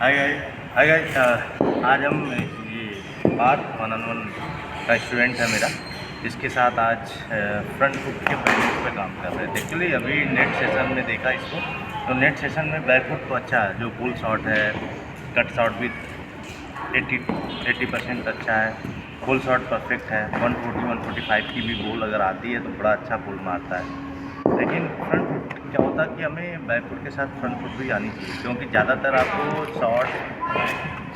Hi guys आज हम ये पार्ट 1-on-1 का स्टूडेंट है मेरा, इसके साथ आज फ्रंट फुट के बैलेंस पे काम कर रहे थे। एक्चुअली अभी नेट सेशन में देखा इसको, तो नेट सेशन में बैक फुट तो अच्छा है, जो पुल शॉट है, कट शॉट भी 80% अच्छा है, पुल शॉट परफेक्ट है। 140-145 की भी बॉल अगर आती है तो बड़ा अच्छा पुल मारता है। लेकिन फ्रंट फुट क्या होता है कि हमें बैक फुट के साथ फ्रंट फुट भी आनी चाहिए, क्योंकि ज़्यादातर आपको शॉट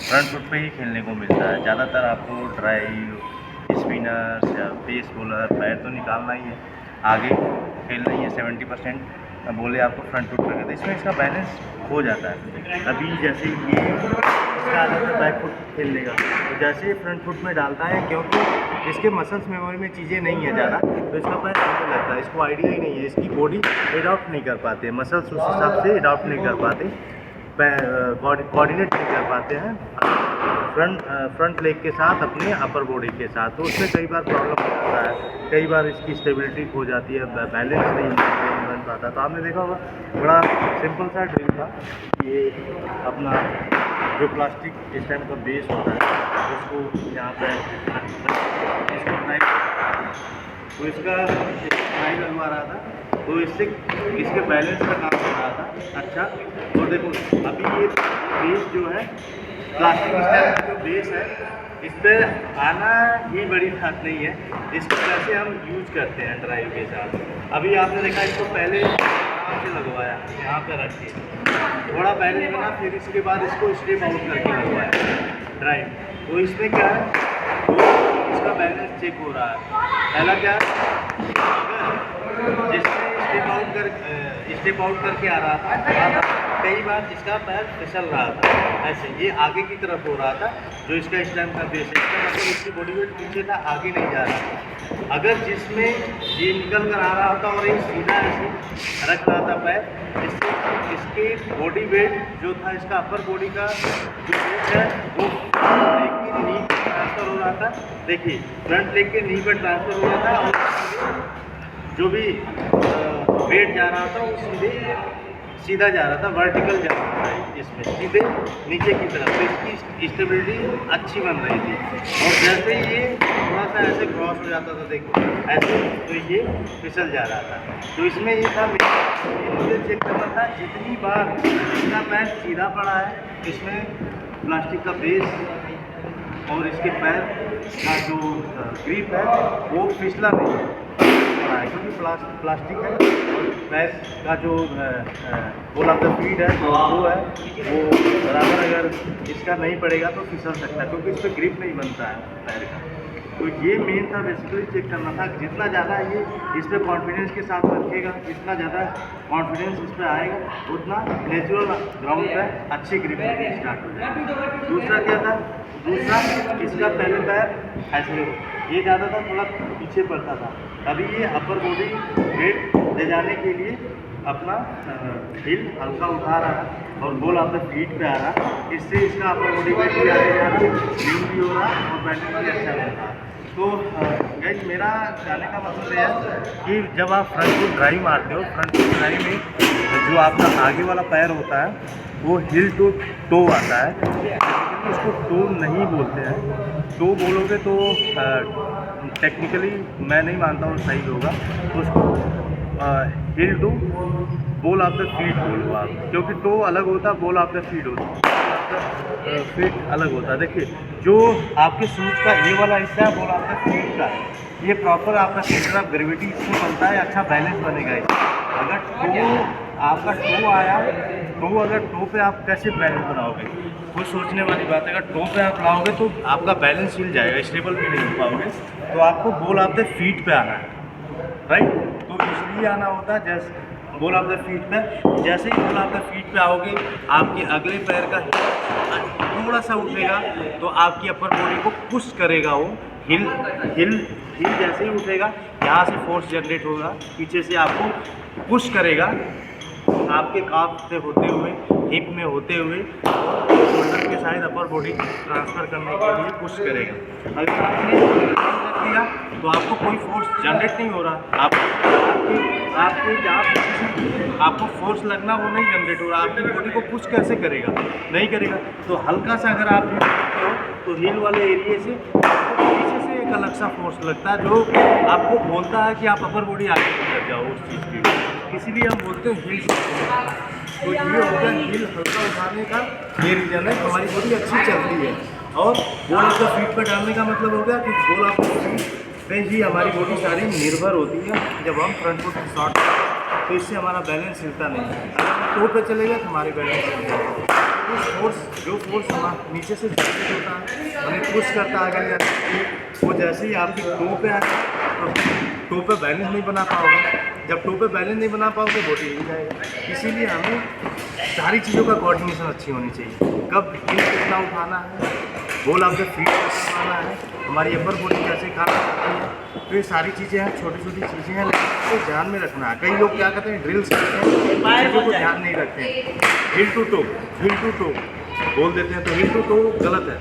फ्रंट फुट पे ही खेलने को मिलता है। ज़्यादातर आपको ड्राइव, स्पिनर्स या पेस बॉलर पैर तो निकालना ही है, आगे खेलना ही है। 70% बोले आपको फ्रंट फुट पे, तो इसमें इसका बैलेंस हो जाता है। अभी जैसे ये इसका आदत है बैक फुट खेलने का, तो जैसे ही फ्रंट फुट में डालता है, क्योंकि इसके मसल्स मेमोरी में चीज़ें नहीं है ज़्यादा, तो इसका पैर चलने लगता है। इसको आइडिया ही नहीं है, इसकी बॉडी एडॉप्ट नहीं कर पाते, मसल्स उस हिसाब से एडॉप्ट नहीं कर पाते, कोऑर्डिनेट नहीं कर पाते हैं फ्रंट लेग के साथ अपने अपर बॉडी के साथ। तो उसमें कई बार प्रॉब्लम हो जाता है, कई बार इसकी स्टेबिलिटी खो जाती है, बैलेंस नहीं बन पाता। तो आपने देखा होगा बड़ा सिंपल सा ड्रिल था, ये अपना जो प्लास्टिक इस टाइम का बेस होता है उसको यहाँ पर इसको तो इसका ट्राई लगवा रहा था, तो इससे इसके बैलेंस का काम हो रहा था अच्छा। तो देखो अभी ये बेस जो है प्लास्टिक स्टैंड का जो बेस है, इस पर आना ही बड़ी बात नहीं है। इसको कैसे हम यूज करते हैं ड्राइव के साथ, अभी आपने देखा इसको पहले आराम से लगवाया, यहाँ पे रख के थोड़ा बैलेंस बना, फिर इसके बाद इसको स्टेप आउट करके लगवाया ड्राइव। तो इसमें क्या है, तो इसका बैलेंस चेक हो रहा है। पहला क्या है, जिससे स्टेप आउट करके आ रहा था, कई बार इसका पैर फिसल रहा था, ऐसे ये आगे की तरफ हो रहा था। जो इसका स्टैंड का बेस है, इसका मतलब इसकी बॉडी वेट पीछे था, आगे नहीं जा रहा था। अगर जिसमें ये निकल कर आ रहा होता और एक सीधा ऐसे रख रहा था पैर, इससे इसके बॉडी वेट जो था, इसका अपर बॉडी का जो वेट है वो लेग की नी पर ट्रांसफ़र हो रहा था। देखिए फ्रंट लेग के नी पर ट्रांसफ़र हो रहा था, और जो भी वेट जा रहा था वो सीधा जा रहा था, वर्टिकल जा रहा था, इसमें सीधे नीचे की तरफ। तो इसकी स्टेबिलिटी अच्छी बन रही थी। और जैसे ये थोड़ा सा ऐसे क्रॉस हो जाता था, देखो ऐसे, तो ये फिसल जा रहा था। तो इसमें ये था, मुझे चेक करना था जितनी बार इसका पैर सीधा पड़ा है, इसमें प्लास्टिक का बेस और इसके पैर का जो ग्रिप है वो फिसला नहीं है, क्योंकि प्लास्टिक है, और पैर का जो बोल आपका फीड है वो है वो बराबर, अगर इसका नहीं पड़ेगा तो फिसल सकता है, क्योंकि इस पर ग्रिप नहीं बनता है पैर का। तो ये मेन था, बेसिकली चेक करना था। जितना ज़्यादा ये इस पर कॉन्फिडेंस के साथ रखेगा, जितना ज़्यादा कॉन्फिडेंस इस पर आएगा, उतना नेचुरल ग्राउंड पर अच्छी ग्रिप स्टार्ट हो जाएगी। दूसरा क्या था, दूसरा इसका पहले पैर ऐसे ये ज़्यादा था, थोड़ा पीछे पड़ता था। अभी ये अपर बॉडी वेट ले जाने के लिए अपना हिल हल्का उठा रहा है और बॉल अपने फीट पे आ रहा है, इससे इसका अपर बॉडी वेट भी आगे जा रहा है, स्विंग भी हो रहा है और बैटिंग भी अच्छा हो रहा है। तो गाइस मेरा कहने का मतलब ये है कि जब आप फ्रंट फुट ड्राइव मारते हो, फ्रंट फुट ड्राइव में जो आपका आगे वाला पैर होता है वो हिल टू टो आता है, लेकिन उसको टो नहीं बोलते हैं। टो बोलोगे तो टेक्निकली मैं नहीं मानता हूँ सही होगा, तो उसको heel to ball of the feet बोलो आप, क्योंकि टो अलग होता है, बॉल ऑफ द फीट होता है, फीट अलग होता है। देखिए जो आपके शूज़ का ये वाला हिस्सा है, बॉल ऑफ द फीट का है, ये प्रॉपर आपका सेंटर ऑफ ग्रेविटी इसमें बनता है, अच्छा बैलेंस बनेगा इसमें। अगर टो आपका टो आया, तो अगर टो पे आप कैसे बैलेंस बनाओगे, कुछ सोचने वाली बात है। अगर टो पे आप लाओगे तो आपका बैलेंस हिल जाएगा, स्टेबल भी नहीं हो पाओगे। तो आपको बॉल ऑफ द फीट पे आना है, राइट। तो इसलिए आना होता है, जैसे बॉल ऑफ द फीट पे, जैसे ही बॉल ऑफ द फीट पे आओगे, आपके अगले पैर का थोड़ा सा उठेगा तो आपकी अपर बॉडी को पुश करेगा, वो हिल हिल हिल जैसे ही उठेगा, यहाँ से फोर्स जनरेट होगा, पीछे से आपको पुश करेगा, आपके काफ से होते हुए, हिप में होते हुए, शोल्डर के साइड अपर बॉडी ट्रांसफ़र करने के लिए पुश करेगा। अगर आपने रख दिया तो आपको कोई फोर्स जनरेट नहीं हो रहा, आप आपको फोर्स लगना वो नहीं जनरेट हो रहा, आपकी बॉडी को पुश कैसे करेगा, नहीं करेगा। तो हल्का सा अगर आप करते हो तो हील वाले एरिए से पीछे से एक अलग सा फोर्स लगता है जो आपको बोलता है कि आप अपर बॉडी आगे निकल जाओ उस चीज़ की, इसीलिए हम बोलते हैं हील। तो ये हो गया हील हल्का उठाने का ये रीज़न है, हमारी बॉडी अच्छी चलती है। और बॉल ऑफ द फीट पर डालने का मतलब हो गया कि बॉल ऑफ द फीट पे ही हमारी बॉडी सारी निर्भर होती है। जब हम फ्रंट फुट शॉट तो इससे हमारा बैलेंस हिलता नहीं है, टो पे चलेगा तो हमारे बैलेंस हिल जाएगा। जो फोर्स हमारा नीचे से जनरेट होता है हमें पुश करता है आगे, वो जैसे ही आपकी टो पे आए तो टो पे बैलेंस नहीं बना पाओगे, जब टो पे बैलेंस नहीं बना पाओगे बॉडी हिल जाएगी। इसीलिए हमें सारी चीज़ों का कोऑर्डिनेशन अच्छी होनी चाहिए, कब हिल कितना उठाना है, बॉल ऑफ द फीट कैसे आना है, हमारी अपर बॉडी कैसे काम करती है। तो ये सारी चीज़ें हैं, छोटी छोटी चीज़ें हैं, लेकिन इसको ध्यान में रखना है। कई लोग क्या करते हैं ड्रिल्स करते हैं, चीज़ों को ध्यान नहीं रखते हैं, हिल टू टो बोल देते हैं, तो हिल टू टो गलत है,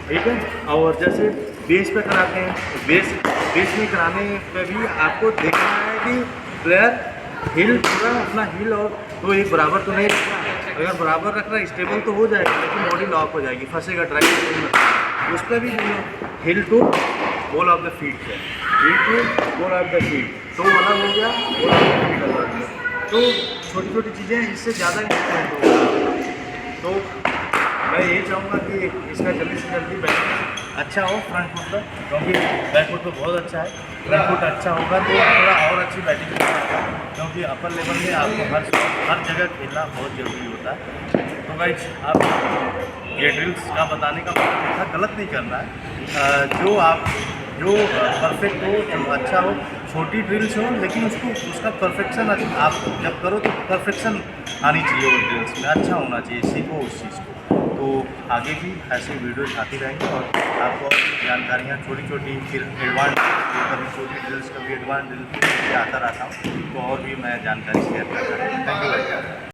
ठीक है। और जैसे बेस पे कराते हैं तो बेस में कराने पे भी आपको देखना है कि प्लेयर हिल पूरा अपना हिल और तो एक बराबर तो नहीं रख रहा, अगर बराबर रख रहा है स्टेबल तो हो जाएगा, लेकिन बॉडी लॉक हो जाएगी, फंसेगा ड्राइव उस पर भी heel to ball of the feet है, heel to ball of the feet तो अलग हो गया, बॉल ऑफ द फीट अलग हो गया। तो छोटी छोटी चीज़ें इससे ज़्यादा इम्पोर्टेंट होगा। तो मैं यही चाहूँगा कि इसका जल्दी से जल्दी बैलेंस अच्छा हो फ्रंट फुट पर, क्योंकि बैक फुट तो बहुत अच्छा है, फ्रंट फुट अच्छा होगा तो थोड़ा और अच्छी बैटिंग करेगा, क्योंकि अपर लेवल में आपको हर जगह खेलना बहुत ज़रूरी होता है। तो गाइस आप ये ड्रिल्स का बताने का मतलब था, गलत नहीं करना है, जो परफेक्ट हो, जो अच्छा हो, छोटी ड्रिल्स हो लेकिन उसका परफेक्शन आप जब करो तो परफेक्शन आनी चाहिए वो ड्रिल्स में, अच्छा होना चाहिए, सीखो उस चीज़ को। तो आगे भी ऐसे वीडियोस आती रहेंगे और आपको जानकारियाँ छोटी छोटी फिर एडवांस, कभी छोटी ड्रिल्स कभी एडवांस ड्रिल्स आता रहता हूँ, तो और भी मैं जानकारी शेयर करता हूँ। Thank you.